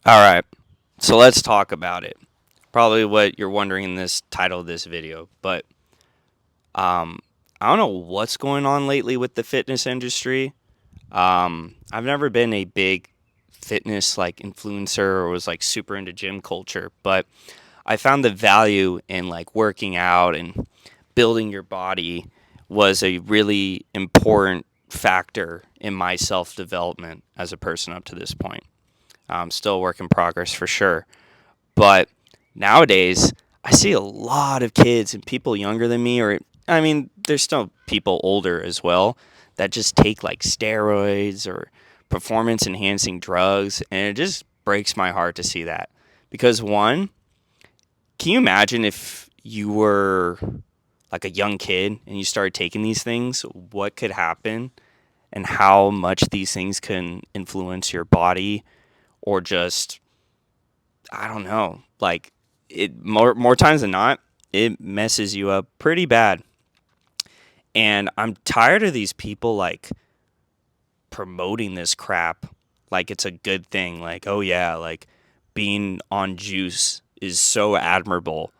All right, so let's talk about it. Probably what you're wondering in this title of this video, but um, I don't know what's going on lately with the fitness industry. I've never been a big fitness like influencer or was like super into gym culture, but I found the value in like working out and building your body was a really important factor in my self development as a person up to this point. Still a work in progress for sure. But nowadays, I see a lot of kids and people younger than me, or I mean, there's still people older as well that just take like steroids or performance enhancing drugs. And it just breaks my heart to see that. Because, one, can you imagine if you were like a young kid and you started taking these things? What could happen and how much these things can influence your body or just I don't know. Like it more times than not, it messes you up pretty bad. And I'm tired of these people like promoting this crap like it's a good thing. Like, oh yeah, like being on juice is so admirable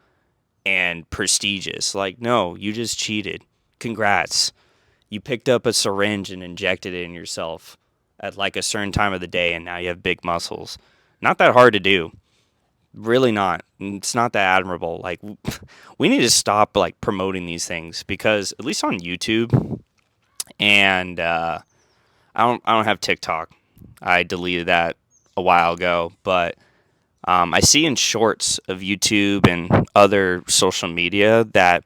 and prestigious. Like, no, you just cheated. Congrats. You picked up a syringe and injected it in yourself at like a certain time of the day and now you have big muscles. Not that hard to do. Really not. It's not that admirable. Like we need to stop like promoting these things because at least on YouTube and I don't have TikTok. I deleted that a while ago, but I see in shorts of YouTube and other social media that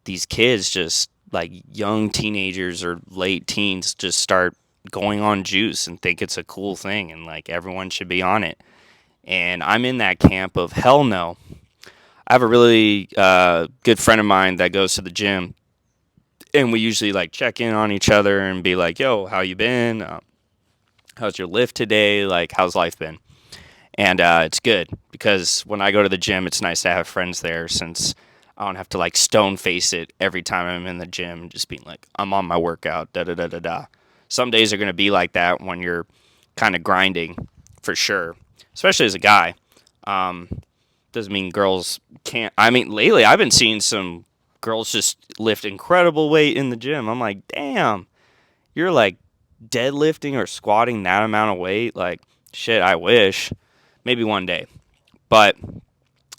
these kids just like young teenagers or late teens just start going on juice and think it's a cool thing and like everyone should be on it. And I'm in that camp of hell no. I have a really good friend of mine that goes to the gym, and we usually like check in on each other and be like, "Yo, how you been? How's your lift today? Like, how's life been?" And it's good because when I go to the gym, it's nice to have friends there since I don't have to like stone face it every time I'm in the gym, just being like, "I'm on my workout." Da da da da da. Some days are gonna be like that when you're kind of grinding, for sure, especially as a guy. Um, doesn't mean girls can't. I mean, lately I've been seeing some girls just lift incredible weight in the gym. I'm like, damn, you're like deadlifting or squatting that amount of weight. Like, shit, I wish. Maybe one day. But,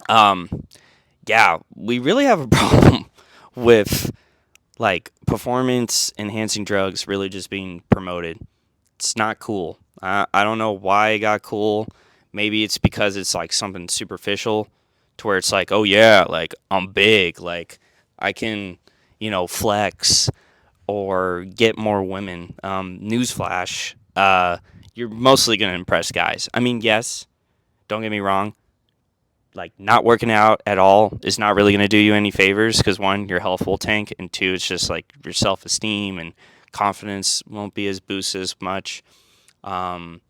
um, yeah, we really have a problem with like performance enhancing drugs really just being promoted. It's not cool. I don't know why it got cool. Maybe it's because it's like something superficial to where it's like, oh yeah, like I'm big, like I can, flex or get more women. Newsflash, you're mostly gonna impress guys. I mean, yes, don't get me wrong. Like not working out at all is not really gonna do you any favors because one, your health will tank, and two, it's just like your self esteem and confidence won't be as boosted as much. Um,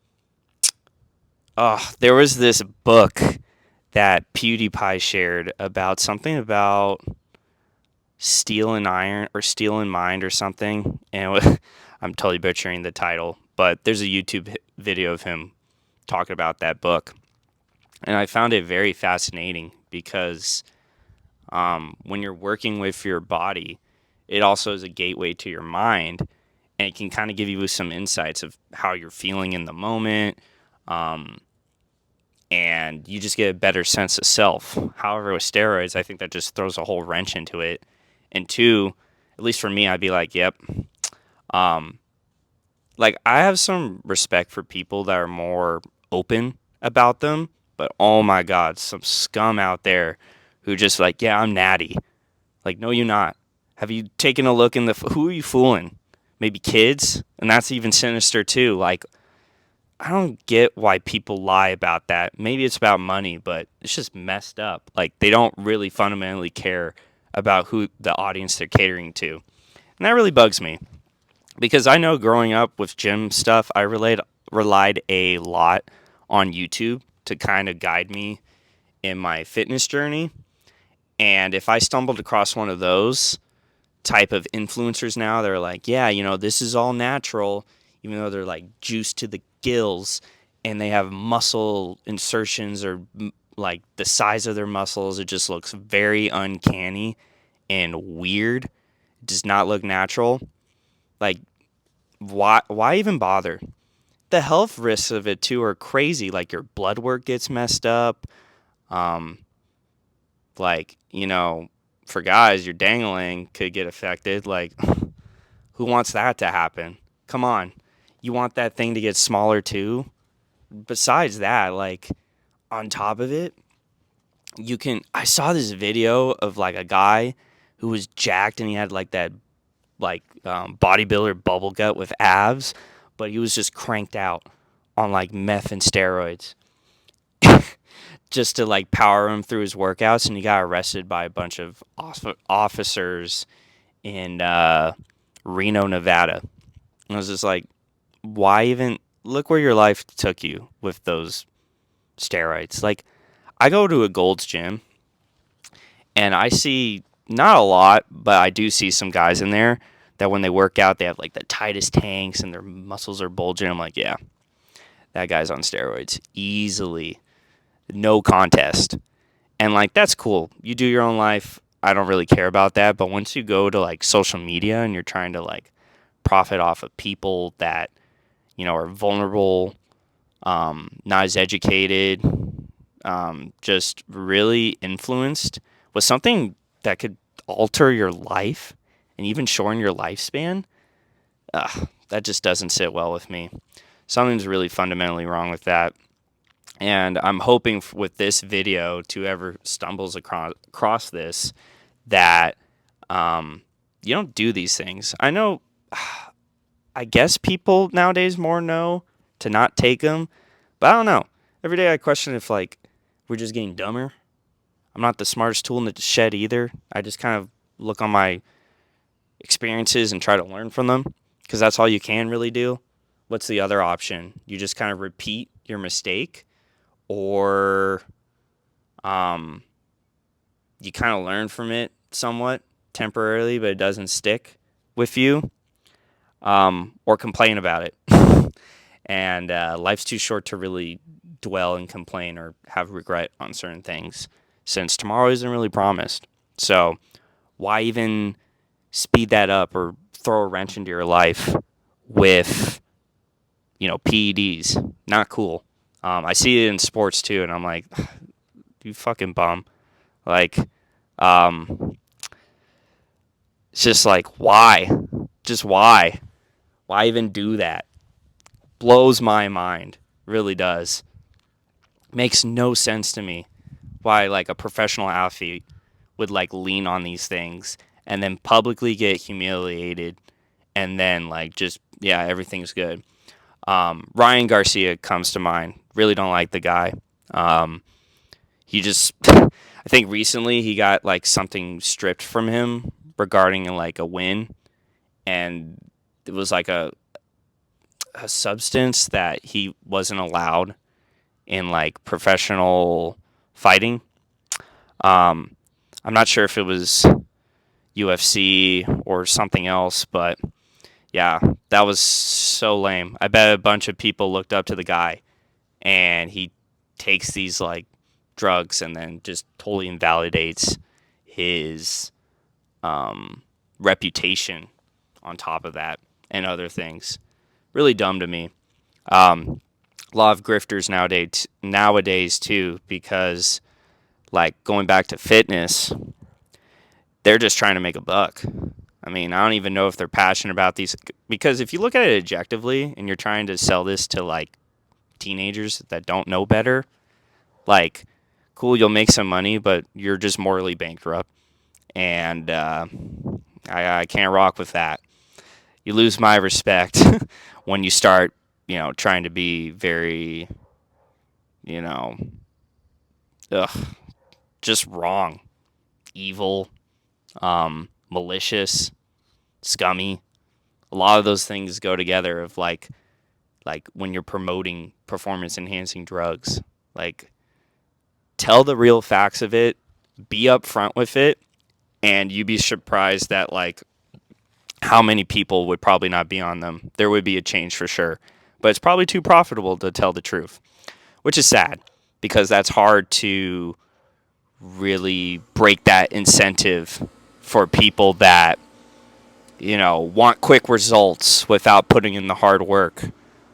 there was this book that PewDiePie shared about something about steel and iron or steel and mind or something. And I'm totally butchering the title, but there's a YouTube video of him talking about that book. And I found it very fascinating because when you're working with your body, it also is a gateway to your mind. And it can kind of give you some insights of how you're feeling in the moment. Um, and you just get a better sense of self. However, with steroids, I think that just throws a whole wrench into it. And two, at least for me, I'd be like, yep. Um, like I have some respect for people that are more open about them, but oh my god, some scum out there who just like, yeah, I'm natty. Like, no, you're not. Have you taken a look in the who are you fooling? Maybe kids, and that's even sinister too. Like, I don't get why people lie about that. Maybe it's about money, but it's just messed up. Like they don't really fundamentally care about who the audience they're catering to. And that really bugs me because I know growing up with gym stuff, I relied a lot on YouTube to kind of guide me in my fitness journey. And if I stumbled across one of those type of influencers now, they're like, yeah, this is all natural, even though they're like juiced to the gills and they have muscle insertions or like the size of their muscles. It just looks very uncanny and weird. It does not look natural. Like, why even bother? The health risks of it too are crazy. Like your blood work gets messed up. Um, like, for guys, your dangling could get affected. Like, who wants that to happen? Come on. You want that thing to get smaller too? Besides that, like, on top of it, I saw this video of like a guy who was jacked and he had like that, like, bodybuilder bubble gut with abs, but he was just cranked out on like meth and steroids just to like power him through his workouts, and he got arrested by a bunch of officers in Reno, Nevada. And I was just like, why even look where your life took you with those steroids? Like, I go to a Gold's Gym and I see not a lot, but I do see some guys in there that when they work out, they have like the tightest tanks and their muscles are bulging. I'm like, yeah, that guy's on steroids easily, no contest. And like, that's cool. You do your own life. I don't really care about that. But once you go to like social media and you're trying to like profit off of people that, are vulnerable, not as educated, just really influenced with something that could alter your life and even shorten your lifespan, that just doesn't sit well with me. Something's really fundamentally wrong with that. And I'm hoping with this video, to whoever stumbles across this, that you don't do these things. I know, I guess people nowadays more know to not take them, but I don't know. Every day I question if like we're just getting dumber. I'm not the smartest tool in the shed either. I just kind of look on my experiences and try to learn from them because that's all you can really do. What's the other option? You just kind of repeat your mistake, or you kind of learn from it somewhat temporarily, but it doesn't stick with you, or complain about it. And life's too short to really dwell and complain or have regret on certain things, since tomorrow isn't really promised. So why even speed that up or throw a wrench into your life with, PEDs? Not cool. I see it in sports too, and I'm like, you fucking bum. Like, it's just like, why? Just why? Why even do that? Blows my mind. Really does. Makes no sense to me why like a professional athlete would like lean on these things and then publicly get humiliated and then like just, yeah, everything's good. Ryan Garcia comes to mind. Really don't like the guy. He just, I think recently he got like something stripped from him regarding like a win, and it was like a substance that he wasn't allowed in like professional fighting. I'm not sure if it was UFC or something else, but yeah, that was so lame. I bet a bunch of people looked up to the guy, and he takes these like drugs and then just totally invalidates his reputation on top of that and other things. Really dumb to me. A lot of grifters nowadays too, because like going back to fitness, they're just trying to make a buck. I mean, I don't even know if they're passionate about these, because if you look at it objectively and you're trying to sell this to like teenagers that don't know better, like, cool, you'll make some money, but you're just morally bankrupt, and I can't rock with that. You lose my respect when you start, trying to be very, you know, ugh, just wrong, evil, malicious, scummy. A lot of those things go together of like when you're promoting performance enhancing drugs. Like, tell the real facts of it, be upfront with it, and you'd be surprised that like how many people would probably not be on them. There would be a change for sure. but it's probably too profitable to tell the truth, which is sad because that's hard to really break that incentive for people that, want quick results without putting in the hard work. A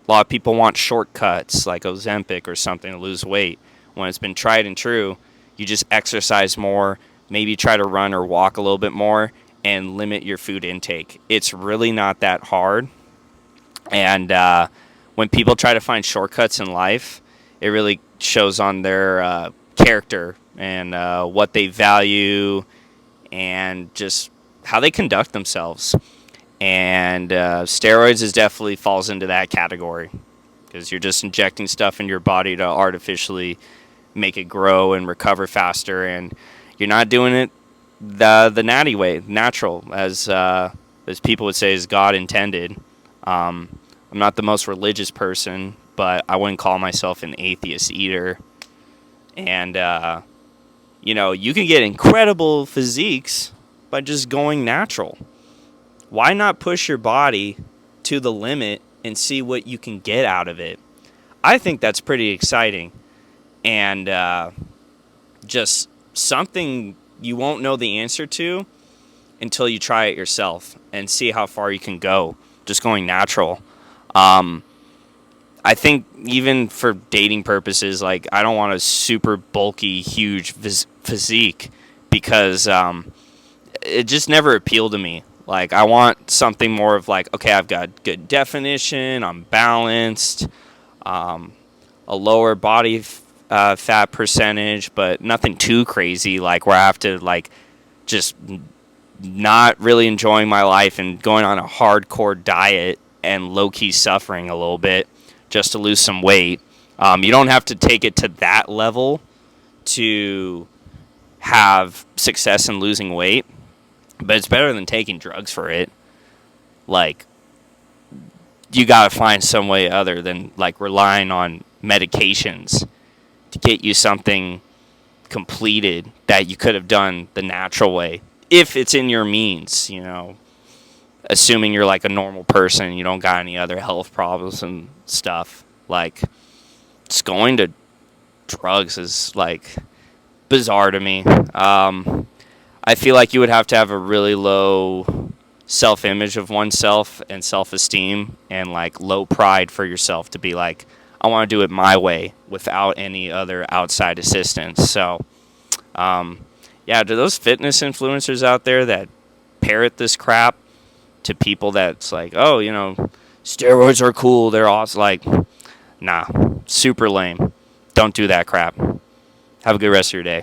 lot of people want shortcuts like Ozempic or something to lose weight. When it's been tried and true, you just exercise more, maybe try to run or walk a little bit more, and limit your food intake. It's really not that hard. And when people try to find shortcuts in life, it really shows on their character and what they value and just how they conduct themselves. And steroids is definitely falls into that category because you're just injecting stuff in your body to artificially make it grow and recover faster, and you're not doing it the natty way, natural, as people would say, as God intended. I'm not the most religious person, but I wouldn't call myself an atheist either. And you can get incredible physiques by just going natural. Why not push your body to the limit and see what you can get out of it? I think that's pretty exciting, and just something you won't know the answer to until you try it yourself and see how far you can go just going natural. I think even for dating purposes, like, I don't want a super bulky, huge physique because it just never appealed to me. Like, I want something more of like, okay, I've got good definition, I'm balanced, a lower body fat percentage, but nothing too crazy, like where I have to like just not really enjoying my life and going on a hardcore diet and low-key suffering a little bit just to lose some weight. You don't have to take it to that level to have success in losing weight, but it's better than taking drugs for it. Like, you got to find some way other than like relying on medications to get you something completed that you could have done the natural way if it's in your means, assuming you're like a normal person and you don't got any other health problems and stuff. Like, just going to drugs is like bizarre to me. I feel like you would have to have a really low self-image of oneself and self-esteem and like low pride for yourself to be like, I want to do it my way without any other outside assistance. So yeah, to those fitness influencers out there that parrot this crap to people that's like, oh, steroids are cool, they're awesome. Like, nah, super lame. Don't do that crap. Have a good rest of your day.